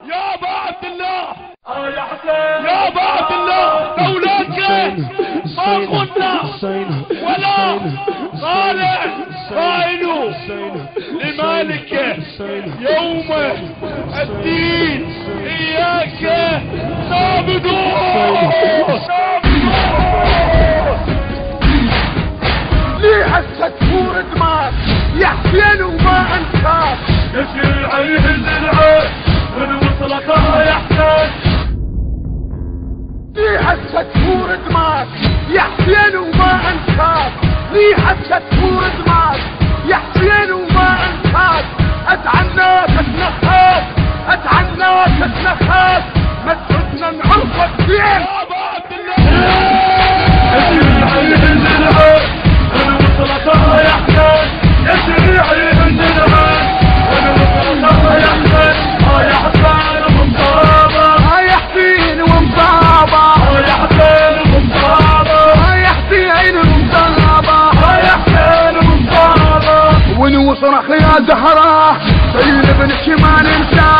يا ابا عبد الله يا حسين يا ابا عبد الله مولاك ما كنا ولا خائن لمالك يوم الدين إياك نعبد. ليه هسه تفور دماغ يا حسين وما انساك يشيل عليه الزرعه من وصلك يا حسين. ليه هسه تفور دماغ يا حسين وما انساك. ليه هسه تفور دماغ يا حسين وما انساك. اتعناك اتنخاك اتعناك اتنخاك ما تردنا نعرفك زين. يا ابا عبد الله يشيل عليه الزرعه من وصلك يا حسين. يشيل عليه الزرعه من وصلك يا حسين. يا حسين ومصابه يا حسين ومصابه يا حسين ومصابه يا حسين ومصابه يا حسين ومصابه. ونوصرخ يا زهراء سيل ابنك ما ننسى.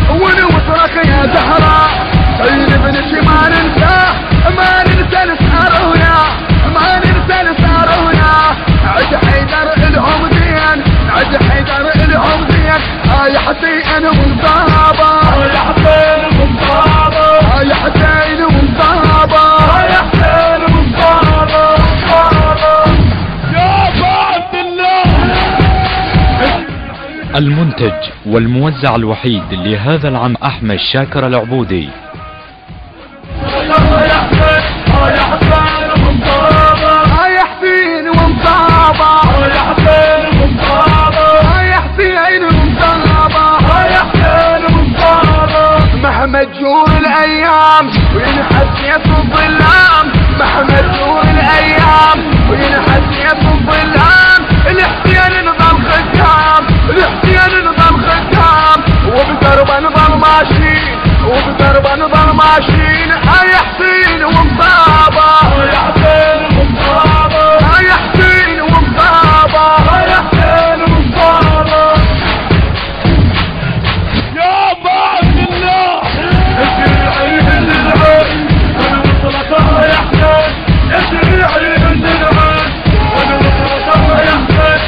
ونوصرخ يا زهراء سيل ابنك ما ننسى. ما ننسى نسهر وياه ما ننسى نسهر وياه. عد حيدر الهم زين عد حيدر الهم زين. يا حسين ومصابه يا حسين ومصابه يا حسين ومصابه يا حسين ومصابه. يا ابا عبد الله. المنتج والموزع الوحيد لهذا العام أحمد شاكر العبودي. يا حسين يا حسين ومصابه يا حسين ومصابه يا حسين ومصابه يا حسين ومصابه يا حسين ومصابه. مهما تجور الايام وينحت سيف الظلام. مهما تجور الايام وينحت سيف الظلام. الحسين نظل خدام الحسين نظل خدام. وبدربه نظل ماشيين وبدربه نظل ماشيين. يا حسين ومصابه يا حسين ومصابه يا حسين ومصابه يا حسين ومصابه. يا ابا عبد الله يشيل عليه الزرعه من وصلك يا حسين. يشيل عليه الزرعه من وصلك يا حسين.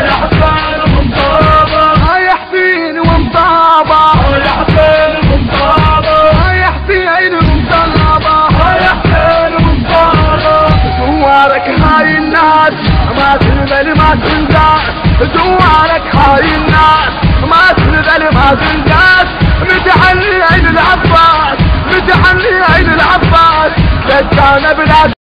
يا حسين ومصابه يا حسين ومصابه يا حسين ومصابه يا حسين ومصابه يا حسين ومصابه. زوارك هاي الناس ما تنزل ما تنزاس. زوارك هاي الناس ما تنزل ما تنزاس. متعلي عين العباس متعلي عين العباس. لجانا بلاد